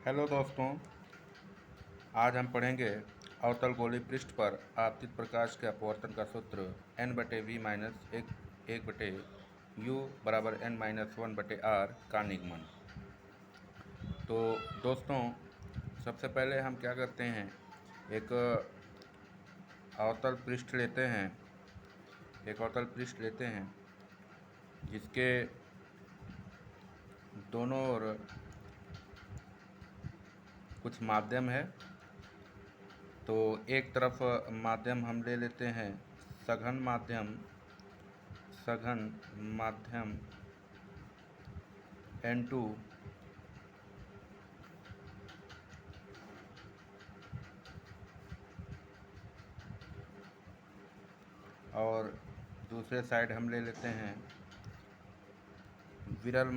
Hello दोस्तों, आज हम पढ़ेंगे अवतल गोलीय पृष्ठ पर आपतित प्रकाश के अपवर्तन का सूत्र n/v-1/u=n-1/r का निगमन। तो दोस्तों, सबसे पहले हम क्या करते हैं, एक अवतल पृष्ठ लेते हैं जिसके दोनों ओर कुछ माध्यम है। तो एक तरफ माध्यम हम ले लेते हैं सघन माध्यम N2 और दूसरे साइड हम ले लेते हैं विरल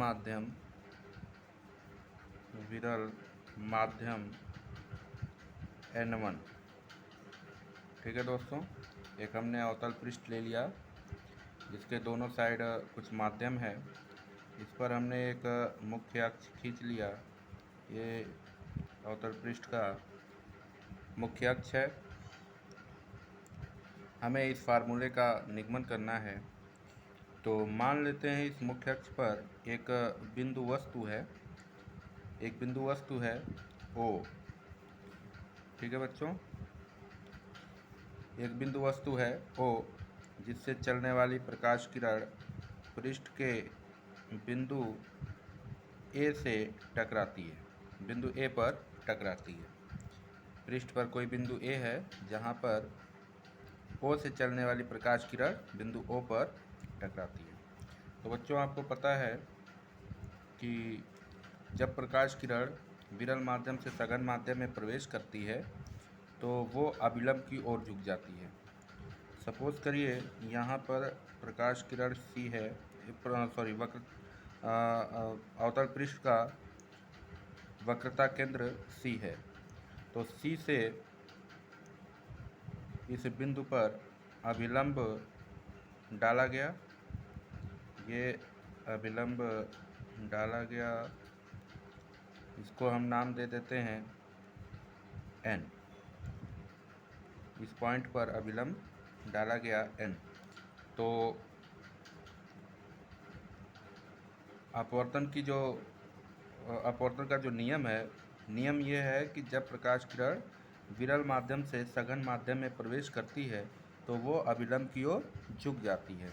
माध्यम N1। ठीक है दोस्तों, एक हमने अवतल पृष्ठ ले लिया जिसके दोनों साइड कुछ माध्यम है। इस पर हमने एक मुख्य अक्ष खींच लिया। ये अवतल पृष्ठ का मुख्य अक्ष है। हमें इस फार्मूले का निगमन करना है। तो मान लेते हैं इस मुख्य अक्ष पर एक बिंदु वस्तु है O। ठीक है बच्चों, एक बिंदु वस्तु है O जिससे चलने वाली प्रकाश किरण पृष्ठ के बिंदु A से टकराती है, बिंदु A पर टकराती है। पृष्ठ पर कोई बिंदु A है जहाँ पर O से चलने वाली प्रकाश किरण बिंदु O पर टकराती है। तो बच्चों, आपको पता है कि जब प्रकाश किरण विरल माध्यम से सघन माध्यम में प्रवेश करती है तो वो अभिलंब की ओर झुक जाती है। सपोज करिए यहाँ पर प्रकाश किरण C है, अवतल पृष्ठ का वक्रता केंद्र C है। तो C से इस बिंदु पर अभिलंब डाला गया, ये अभिलंब डाला गया, इसको हम नाम दे देते हैं N। इस पॉइंट पर अभिलंब डाला गया N। तो अपवर्तन का जो नियम ये है कि जब प्रकाश किरण विरल माध्यम से सघन माध्यम में प्रवेश करती है तो वो अभिलंब की ओर झुक जाती है।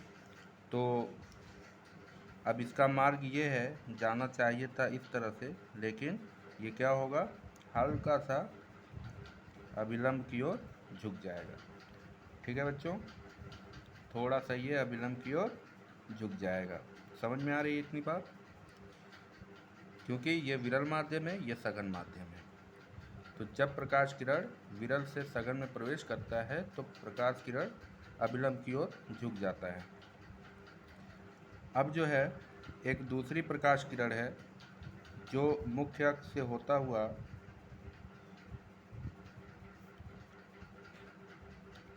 तो अब इसका मार्ग ये है, जाना चाहिए था इस तरह से, लेकिन ये क्या होगा, हल्का सा अभिलंब की ओर झुक जाएगा। ठीक है बच्चों, थोड़ा सा ये अभिलंब की ओर झुक जाएगा। समझ में आ रही है इतनी बात? क्योंकि ये विरल माध्यम है, ये सघन माध्यम है। तो जब प्रकाश किरण विरल से सघन में प्रवेश करता है तो प्रकाश किरण अभिलंब की ओर झुक जाता है। अब जो है एक दूसरी प्रकाश किरण है जो मुख्य अक्ष से होता हुआ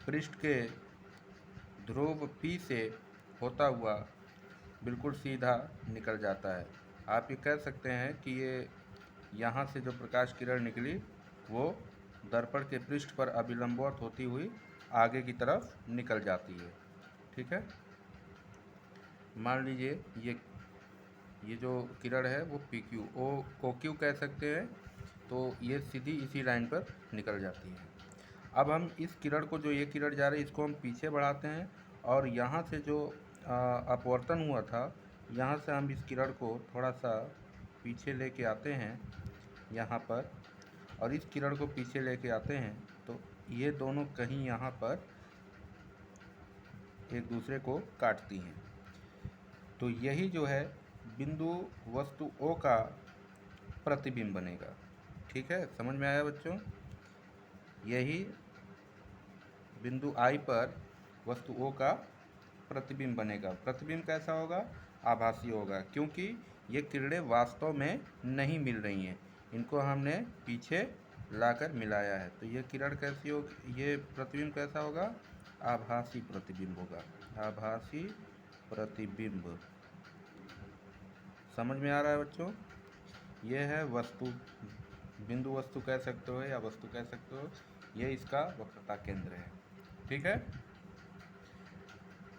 पृष्ठ के ध्रुव P से होता हुआ बिल्कुल सीधा निकल जाता है। आप ये कह सकते हैं कि ये यहाँ से जो प्रकाश किरण निकली वो दर्पण के पृष्ठ पर अभिलंबवत होती हुई आगे की तरफ निकल जाती है। ठीक है, मान लीजिए ये जो किरण है वो PQ को Q कह सकते हैं। तो ये सीधी इसी लाइन पर निकल जाती है। अब हम इस किरण को, जो ये किरण जा रही है, इसको हम पीछे बढ़ाते हैं और यहाँ से जो अपवर्तन हुआ था, यहाँ से हम इस किरण को थोड़ा सा पीछे लेके आते हैं यहाँ पर, और इस किरण को पीछे लेके आते हैं। तो ये दोनों कहीं यहाँ पर एक दूसरे को काटती हैं। तो यही जो है बिंदु वस्तु O का प्रतिबिंब बनेगा। ठीक है, समझ में आया बच्चों? यही बिंदु I पर वस्तु O का प्रतिबिंब बनेगा। प्रतिबिंब कैसा होगा? आभासी होगा, क्योंकि ये किरणें वास्तव में नहीं मिल रही हैं, इनको हमने पीछे लाकर मिलाया है। तो ये किरण कैसी होगी, ये प्रतिबिंब कैसा होगा? आभासी प्रतिबिंब होगा, आभासी प्रतिबिंब। समझ में आ रहा है बच्चों? ये है वस्तु बिंदु वस्तु कह सकते हो या वस्तु कह सकते हो, ये इसका वक्रता केंद्र है। ठीक है,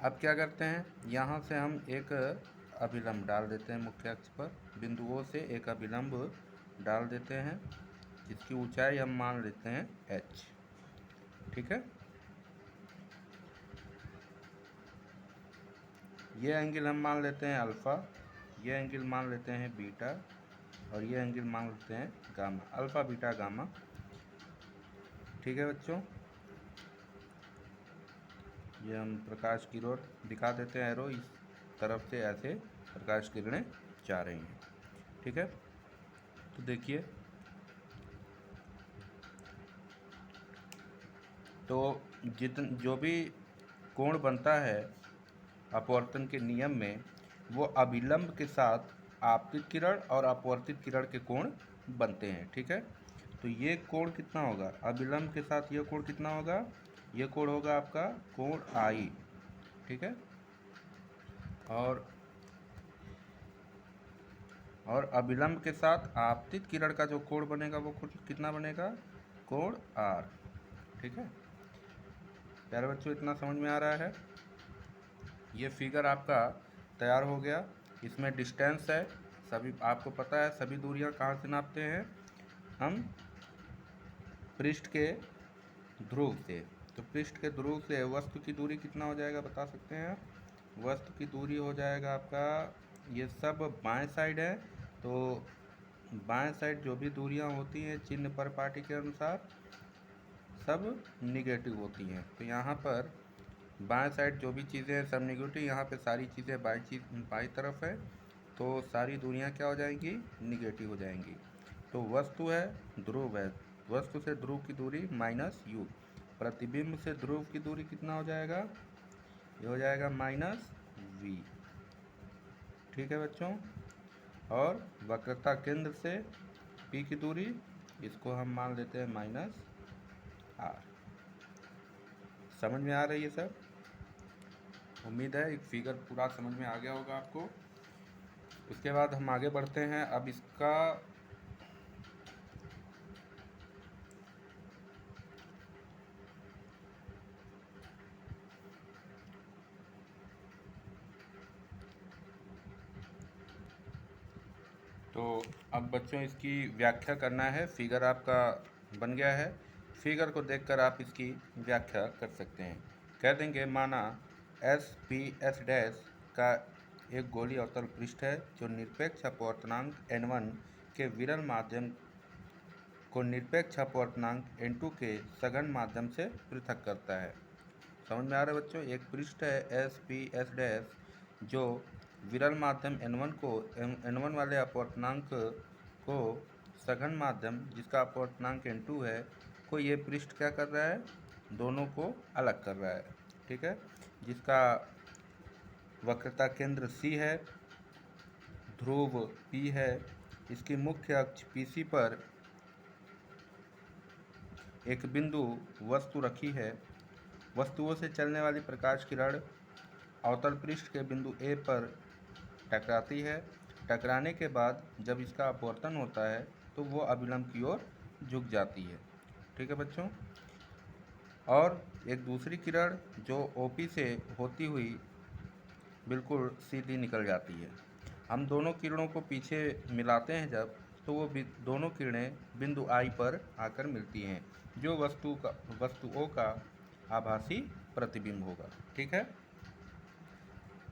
अब क्या करते हैं, यहाँ से हम एक अभिलंब डाल देते हैं मुख्य अक्ष पर, बिंदुओं से एक अभिलंब डाल देते हैं जिसकी ऊंचाई हम मान लेते हैं h। ठीक है, ये एंगल हम मान लेते हैं अल्फ़ा, ये एंगल मान लेते हैं बीटा, और ये एंगल मान लेते हैं गामा, अल्फ़ा बीटा गामा। ठीक है बच्चों, ये हम प्रकाश की ओर दिखा देते हैं एरो, इस तरफ से ऐसे प्रकाश किरणें जा रही हैं। ठीक है, तो देखिए, तो जो भी कोण बनता है अपवर्तन के नियम में, वो अभिलंब के साथ आपतित किरण और अपवर्तित किरण के कोण बनते हैं। ठीक है, तो ये कोण कितना होगा, अभिलंब के साथ ये कोण कितना होगा, ये कोण होगा आपका कोण आई। ठीक है, और अभिलंब के साथ आपतित किरण का जो कोण बनेगा वो कोण कितना बनेगा, कोण आर। ठीक है प्यारे बच्चों, इतना समझ में आ रहा है। ये फिगर आपका तैयार हो गया। इसमें डिस्टेंस है, सभी आपको पता है, सभी दूरियां कहाँ से नापते हैं हम, पृष्ठ के ध्रुव से। तो पृष्ठ के ध्रुव से वस्तु की दूरी कितना हो जाएगा बता सकते हैं, वस्तु की दूरी हो जाएगा आपका, ये सब बाएं साइड है, तो बाएं साइड जो भी दूरियां होती हैं चिन्ह पर पाटी के अनुसार सब निगेटिव होती हैं। तो यहाँ पर बाएं साइड जो भी चीज़ें हैं सब निगेटिव, यहाँ पे सारी चीज़ें बाई तरफ है, तो सारी दूरियां क्या हो जाएंगी, निगेटिव हो जाएंगी। तो वस्तु है, ध्रुव है, वस्तु से ध्रुव की दूरी माइनस यू, प्रतिबिंब से ध्रुव की दूरी कितना हो जाएगा, ये हो जाएगा माइनस वी। ठीक है बच्चों, और वक्रता केंद्र से पी की दूरी, इसको हम मान लेते हैं माइनस आर। समझ में आ रही है सब, उम्मीद है एक फिगर पूरा समझ में आ गया होगा आपको। उसके बाद हम आगे बढ़ते हैं। अब इसका तो अब बच्चों इसकी व्याख्या करना है। फिगर आपका बन गया है, फिगर को देखकर आप इसकी व्याख्या कर सकते हैं। कह देंगे माना एस पी एस डैश का एक गोलीय अवतल पृष्ठ है जो निरपेक्ष अपवर्तनांक n1 के विरल माध्यम को निरपेक्ष अपवर्तनांक n2 के सघन माध्यम से पृथक करता है। समझ में आ रहा है बच्चों, एक पृष्ठ है एस पी एस डैश जो विरल माध्यम n1 वाले अपवर्तनांक को सघन माध्यम जिसका अपवर्तनांक n2 है को ये पृष्ठ क्या कर रहा है, दोनों को अलग कर रहा है। ठीक है, जिसका वक्रता केंद्र C है, ध्रुव P है, इसकी मुख्य अक्ष PC पर एक बिंदु वस्तु रखी है, वस्तुओं से चलने वाली प्रकाश किरण अवतल पृष्ठ के बिंदु A पर टकराती है, टकराने के बाद जब इसका अपवर्तन होता है तो वो अभिलंब की ओर झुक जाती है। ठीक है बच्चों, और एक दूसरी किरण जो OP से होती हुई बिल्कुल सीधी निकल जाती है। हम दोनों किरणों को पीछे मिलाते हैं जब, तो वो दोनों किरणें बिंदु I पर आकर मिलती हैं, जो वस्तुओं का आभासी प्रतिबिंब होगा। ठीक है,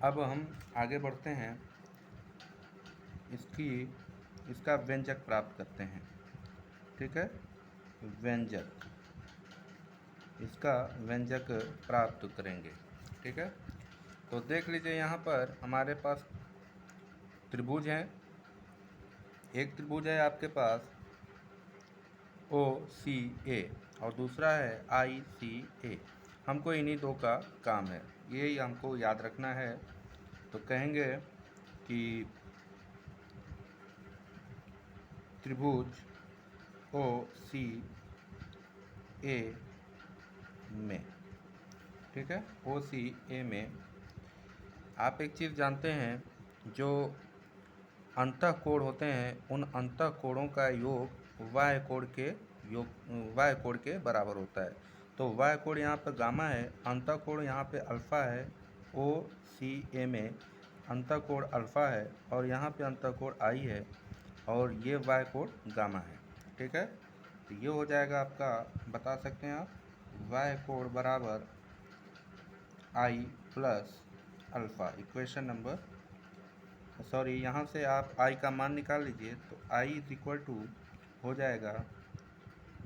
अब हम आगे बढ़ते हैं, इसका व्यंजक प्राप्त करते हैं। ठीक है, व्यंजक, इसका व्यंजक प्राप्त करेंगे। ठीक है, तो देख लीजिए यहाँ पर हमारे पास त्रिभुज हैं, एक त्रिभुज है आपके पास OCA और दूसरा है ICA। हमको इन्हीं दो का काम है, यही हमको याद रखना है। तो कहेंगे कि त्रिभुज OCA में, ठीक है, OCA में आप एक चीज़ जानते हैं, जो अंतःकोण होते हैं उन अंतःकोणों का योग वाय कोण के योग वाय कोण के बराबर होता है। तो वाय कोण यहाँ पर गामा है, अंतःकोण यहाँ पे अल्फ़ा है, ओ सी ए में अंतःकोण अल्फ़ा है और यहाँ पे अंतःकोण आई है और ये वाय कोण गामा है। ठीक है, तो ये हो जाएगा आपका, बता सकते हैं आप, वाय कोण बराबर I plus alpha. Equation number sorry यहाँ से आप आई का मान निकाल लीजिए, तो आई इज इक्वल टू हो जाएगा,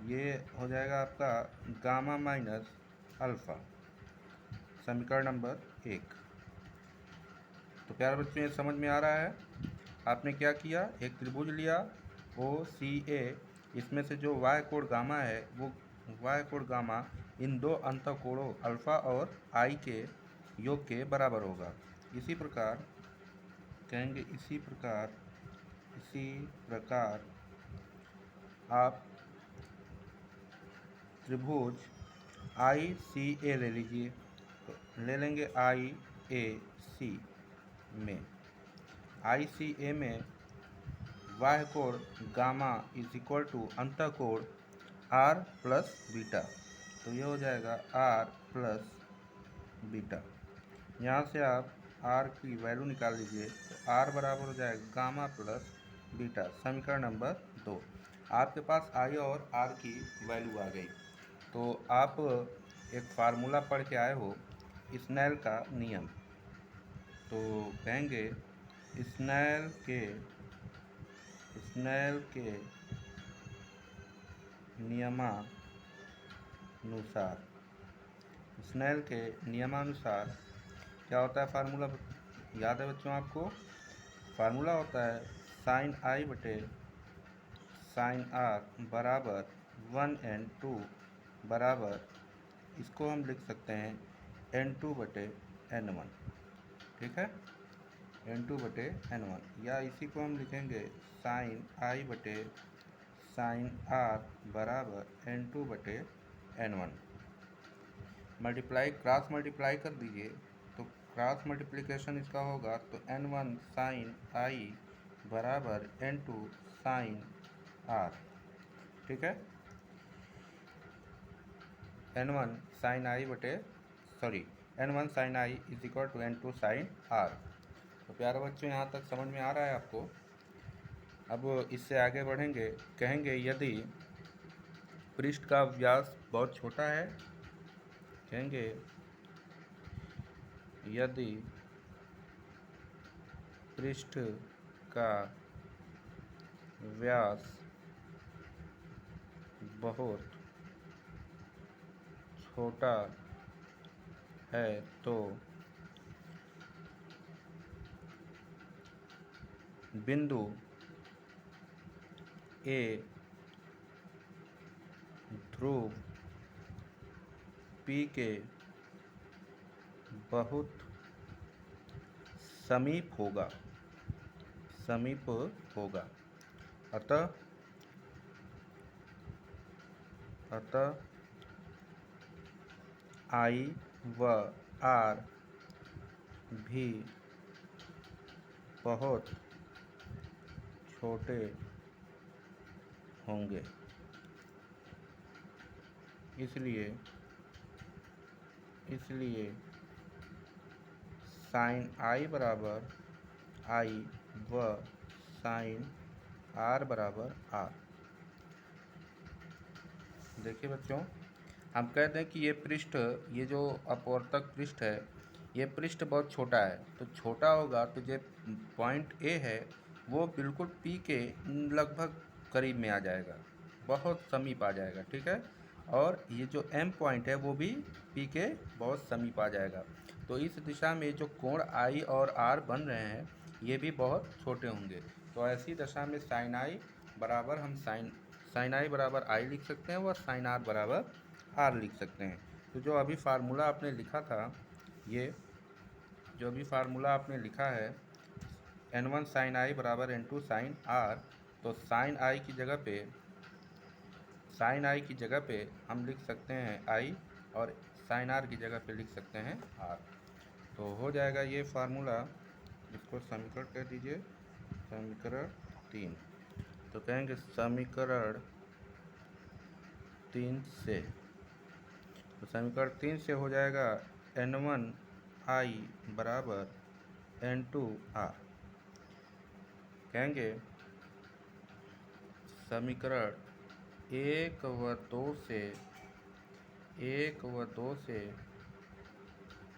ये हो जाएगा आपका गामा माइनस अल्फ़ा, समीकरण नंबर 1। तो प्यारे बच्चों, ये समझ में आ रहा है। आपने क्या किया, एक त्रिभुज लिया ओ सी ए, इसमें से जो वाय कोण गामा है वो वाय कोण गामा इन दो अंतःकोणों अल्फ़ा और आई के योग के बराबर होगा। इसी प्रकार कहेंगे, इसी प्रकार आप त्रिभुज आई सी ए ले लीजिए, तो ले लेंगे आई ए सी में, आई सी ए में वाय कोण गामा इज इक्वल टू अंतःकोण आर प्लस बीटा, तो ये हो जाएगा आर प्लस बीटा। यहाँ से आप आर की वैल्यू निकाल लीजिए, तो आर बराबर हो जाएगा गामा प्लस बीटा, समीकरण नंबर 2। आपके पास आई और आर की वैल्यू आ गई, तो आप एक फार्मूला पढ़ के आए हो, स्नेल का नियम। तो कहेंगे स्नेल के नियमानुसार क्या होता है फार्मूला, याद है बच्चों आपको? फार्मूला होता है साइन आई बटे साइन आर बराबर 1n2 बराबर, इसको हम लिख सकते हैं n2 बटे n1। ठीक है, n2 बटे n1, या इसी को हम लिखेंगे साइन आई बटे साइन आर बराबर n2 बटे n1। क्रॉस मल्टीप्लाई कर दीजिए, तो क्रॉस मल्टीप्लिकेशन इसका होगा, तो n1 साइन आई बराबर n2 साइन आर। ठीक है, n1 sine I is equal to n2 sine R. तो प्यारे बच्चों, यहाँ तक समझ में आ रहा है आपको? अब इससे आगे बढ़ेंगे, कहेंगे यदि पृष्ठ का व्यास बहुत छोटा है, कहेंगे यदि पृष्ठ का व्यास बहुत छोटा है तो बिंदु ए ध्रुव P के बहुत समीप होगा। अतः I व R भी बहुत छोटे होंगे। इसलिए साइन I बराबर I व साइन R बराबर R। देखिए बच्चों, हम कहते हैं कि ये जो अपवर्तक पृष्ठ है, ये पृष्ठ बहुत छोटा है, तो छोटा होगा तो जो पॉइंट ए है वो बिल्कुल P के लगभग करीब में आ जाएगा, बहुत समीप आ जाएगा। ठीक है, और ये जो M पॉइंट है वो भी P के बहुत समीप आ जाएगा। तो इस दिशा में जो कोण I और R बन रहे हैं ये भी बहुत छोटे होंगे। तो ऐसी दशा में साइन आई बराबर हम साइन आई बराबर आई लिख सकते हैं और साइन आर बराबर आर लिख सकते हैं। तो जो अभी फार्मूला आपने लिखा था, ये जो अभी फार्मूला आपने लिखा है n1 साइन आई बराबर n2 साइन आर, तो साइन आई की जगह पे हम लिख सकते हैं आई और साइन आर की जगह पे लिख सकते हैं आर। तो हो जाएगा ये फार्मूला, इसको समीकरण कह दीजिए, समीकरण 3। तो कहेंगे समीकरण 3 से, तो समीकरण 3 से हो जाएगा N1I बराबर N2R। कहेंगे समीकरण 1 व 2 से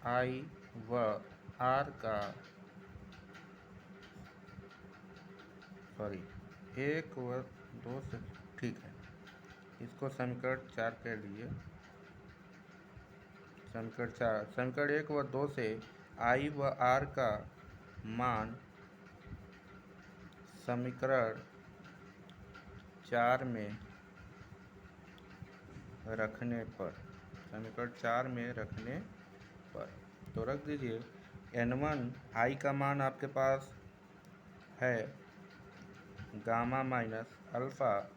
I व R का, सॉरी 1 व 2 से, ठीक है, इसको समीकरण 4 कह लीजिए। समीकरण 1 व 2 से I व R का मान समीकरण 4 में रखने पर, तो रख दीजिए N1 I का मान आपके पास है गामा माइनस अल्फ़ा,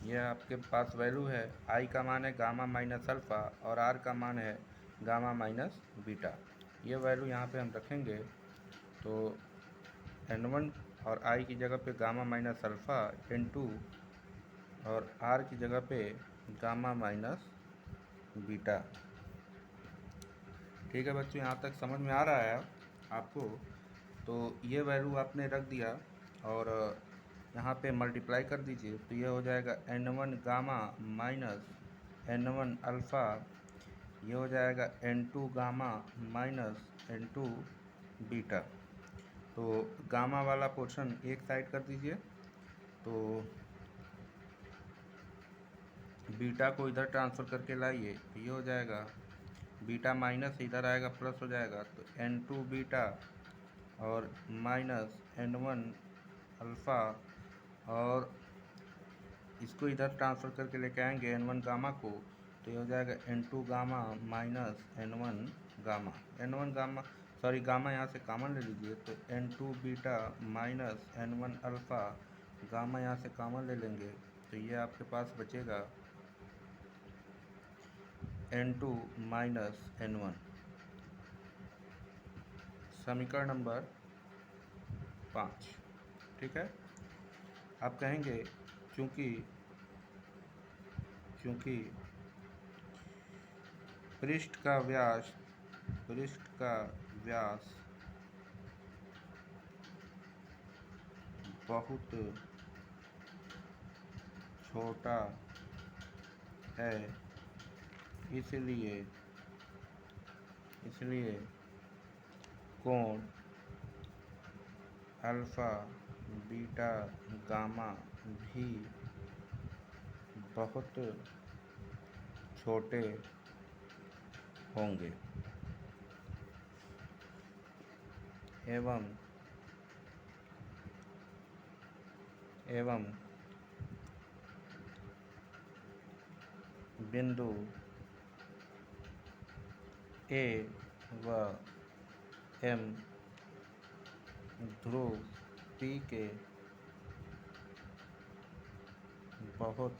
यह आपके पास वैल्यू है। I का मान है गामा माइनस अल्फ़ा और R का मान है गामा माइनस बीटा। ये वैल्यू यहाँ पे हम रखेंगे, तो N1 और I की जगह पे गामा माइनस अल्फ़ा, N2 और R की जगह पे गामा माइनस बीटा। ठीक है बच्चों, यहाँ तक समझ में आ रहा है आपको? तो ये वैल्यू आपने रख दिया और यहाँ पे मल्टीप्लाई कर दीजिए, तो ये हो जाएगा N1 gamma minus N1 alpha, ये हो जाएगा N2 gamma minus N2 beta. तो गामा वाला पोर्शन एक साइड कर दीजिए, तो बीटा को इधर ट्रांसफ़र करके लाइए, तो ये हो जाएगा बीटा माइनस इधर आएगा प्लस हो जाएगा, तो N2 बीटा और माइनस N1 अल्फ़ा, और इसको इधर ट्रांसफ़र करके लेके आएंगे N1 गामा को, तो ये हो जाएगा N2 gamma minus N1 gamma, sorry gamma यहाँ से कॉमन ले लीजिए, तो N2 beta minus N1 alpha, gamma यहाँ से कॉमन ले लेंगे, तो ये आपके पास बचेगा N2 माइनस N1। समीकरण नंबर 5, ठीक है। आप कहेंगे चूँकि पृष्ठ का व्यास बहुत छोटा है, इसलिए कोण अल्फ़ा बीटा गामा भी बहुत छोटे होंगे, एवं बिंदु A व M ध्रुव P के बहुत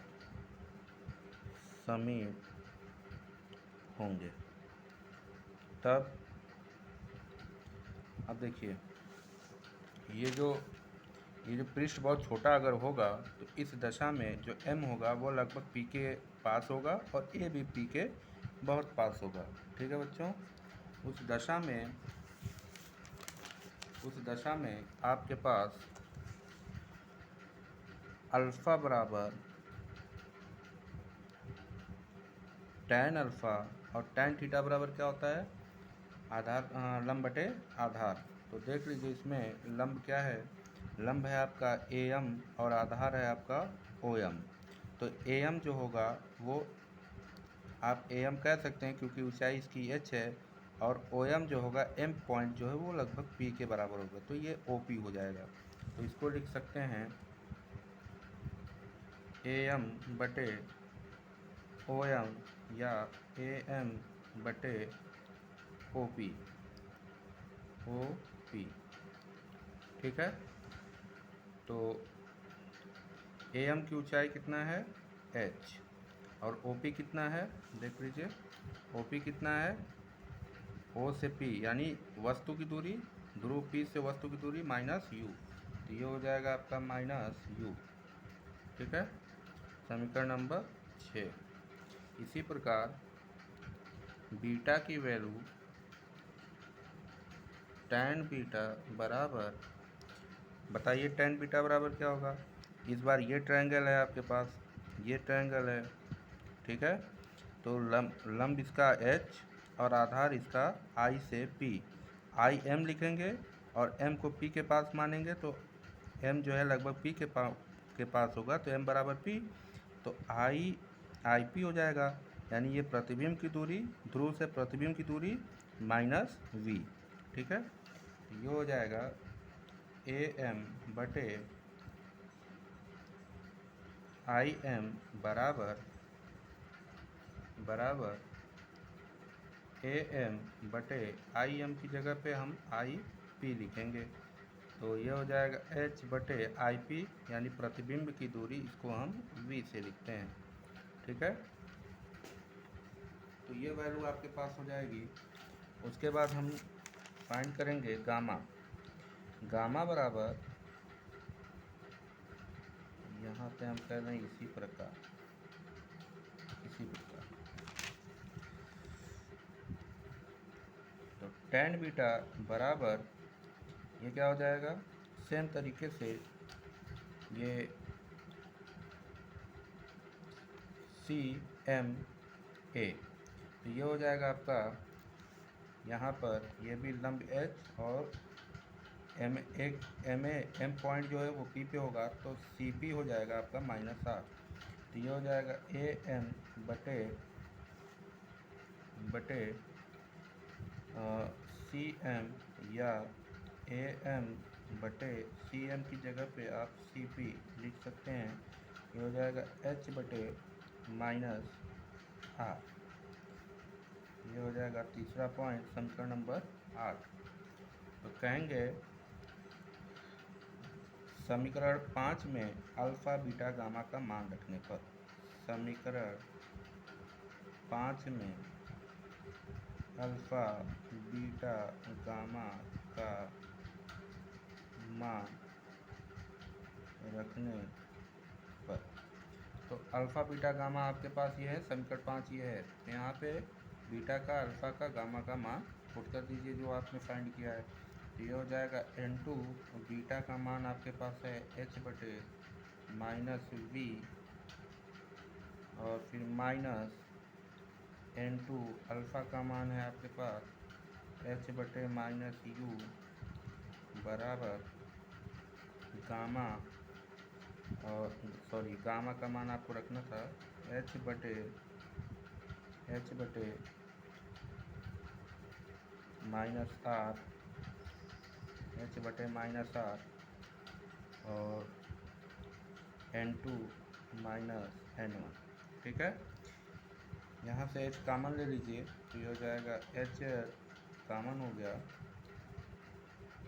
समीप होंगे। तब अब देखिए, ये जो पृष्ठ बहुत छोटा अगर होगा, तो इस दशा में जो M होगा वो लगभग P के पास होगा और A भी P के बहुत पास होगा। ठीक है बच्चों, उस दशा में आपके पास अल्फ़ा बराबर tan अल्फ़ा और tan थीटा बराबर क्या होता है? आधार लंब बटे आधार। तो देख लीजिए इसमें लंब क्या है? लंब है आपका AM और आधार है आपका OM। तो AM जो होगा वो आप AM कह सकते हैं क्योंकि ऊंचाई इसकी h है, और OM जो होगा M पॉइंट जो है वो लगभग P के बराबर होगा, तो ये OP हो जाएगा। तो इसको लिख सकते हैं AM बटे OM या AM बटे OP। ठीक है, तो AM की ऊंचाई कितना है? h, और OP कितना है? देख लीजिए OP कितना है? O से P यानी वस्तु की दूरी, ध्रुव P से वस्तु की दूरी माइनस U, तो ये हो जाएगा आपका माइनस यू। ठीक है, समीकरण नंबर 6। इसी प्रकार बीटा की वैल्यू tan बीटा बराबर, बताइए tan बीटा बराबर क्या होगा। इस बार ये ट्रायंगल है आपके पास, ये ट्रायंगल है, ठीक है। तो लंब इसका h और आधार इसका I से P, I m लिखेंगे और m को P के पास मानेंगे, तो m जो है लगभग P के पास होगा, तो m बराबर P, तो I P हो जाएगा। यानी ये प्रतिबिंब की दूरी, ध्रुव से प्रतिबिंब की दूरी माइनस v। ठीक है, ये हो जाएगा AM बटे IM बराबर AM बटे IM की जगह पे हम IP लिखेंगे, तो ये हो जाएगा H बटे IP, यानी प्रतिबिंब की दूरी, इसको हम V से लिखते हैं। ठीक है, तो ये वैल्यू आपके पास हो जाएगी। उसके बाद हम फाइंड करेंगे गामा। गामा बराबर, यहाँ पे हम कर रहे हैं इसी प्रकार, तो tan बीटा बराबर, ये क्या हो जाएगा, सेम तरीके से ये CMA, तो ये हो जाएगा आपका, यहाँ पर ये भी लंब H और M पॉइंट जो है वो P पे होगा, तो CP हो जाएगा आपका -R। तो ये हो जाएगा AM बटे CM, या AM बटे CM की जगह पे आप CP लिख सकते हैं। ये हो जाएगा H बटे -R। ये हो जाएगा तीसरा पॉइंट, समीकरण नंबर 8। तो कहेंगे समीकरण 5 में अल्फा बीटा गामा का मान रखने पर, समीकरण 5 में अल्फा बीटा गामा का मान रखने पर, तो अल्फा बीटा गामा आपके पास ये है, समीकरण 5 ये है। यहाँ पे बीटा का, अल्फा का, गामा का मान पुट कर दीजिए जो आपने फाइंड किया है। तो ये हो जाएगा n2, बीटा का मान आपके पास है h बटे -v, और फिर माइनस n2, अल्फा का मान है आपके पास h बटे -u बराबर गामा, और सॉरी गामा का मान आपको रखना था h बटे -r, h बटे -r, और n2 -n1। ठीक है, यहाँ से h कॉमन ले लीजिए, तो ये हो जाएगा h कॉमन हो गया,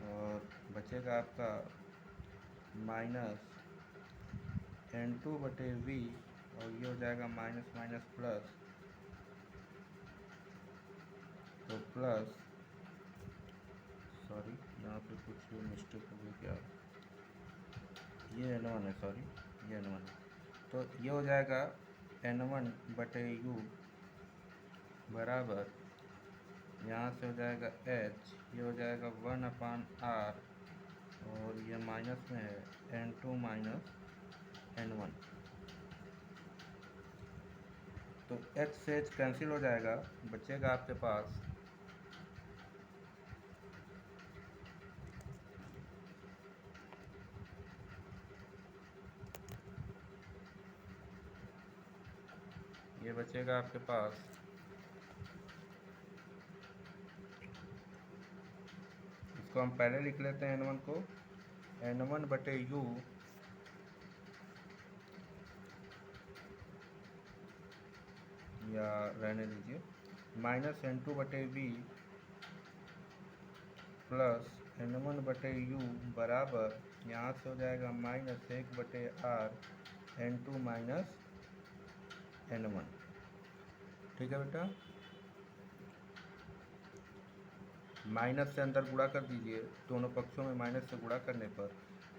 और बचेगा आपका -n2 बटे v, और ये हो जाएगा माइनस माइनस प्लस, तो प्लस, सॉरी यहाँ पे कुछ मिस्टेक हो गई क्या, ये n1 है, सॉरी ये n1 है, तो ये हो जाएगा n1 बटे u बराबर, यहाँ से हो जाएगा h, ये हो जाएगा 1/r, और ये माइनस में है n2 -n1, तो h से h कैंसिल हो जाएगा, बचेगा आपके पास ये बचेगा आपके पास इसको हम पहले लिख लेते हैं n1 को, n1 बटे u या रहने दीजिए, -n2 बटे v प्लस n1 बटे u बराबर, यहाँ से हो जाएगा -1 बटे r n2 -n1। ठीक है बेटा, माइनस से अंदर गुणा कर दीजिए, दोनों पक्षों में माइनस से गुणा करने पर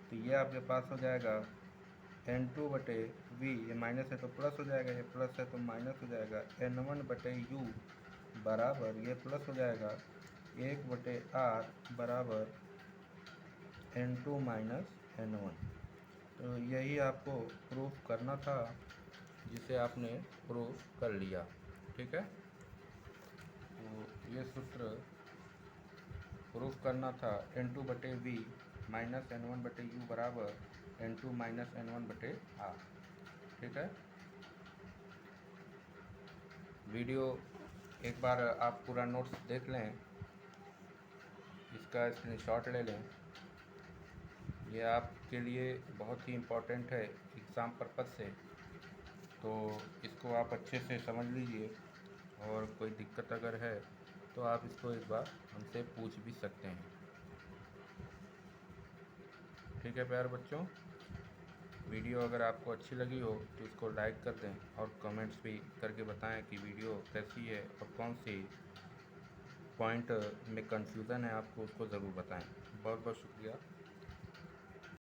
तो ये आपके पास हो जाएगा N2/V, ये माइनस है तो प्लस हो जाएगा, ये प्लस है तो माइनस हो जाएगा, N1/U बराबर ये प्लस हो जाएगा 1/R बराबर N2 माइनस N1। तो यही आपको प्रूफ करना था, जिसे आपने प्रूफ कर लिया। ठीक है, तो ये सूत्र प्रूफ करना था N2/V माइनस N1/U बराबर N2 माइनस N1/R। ठीक है, वीडियो एक बार आप पूरा नोट्स देख लें, इसका स्क्रीनशॉट ले लें, ये आपके लिए बहुत ही इम्पोर्टेंट है एग्ज़ाम पर्पज़ से। तो इसको आप अच्छे से समझ लीजिए, और कोई दिक्कत अगर है तो आप इसको एक बार हमसे पूछ भी सकते हैं। ठीक है प्यारे बच्चों, वीडियो अगर आपको अच्छी लगी हो तो इसको लाइक कर दें, और कमेंट्स भी करके बताएं कि वीडियो कैसी है और कौन सी पॉइंट में कंफ्यूजन है आपको, उसको ज़रूर बताएं। बहुत बहुत शुक्रिया।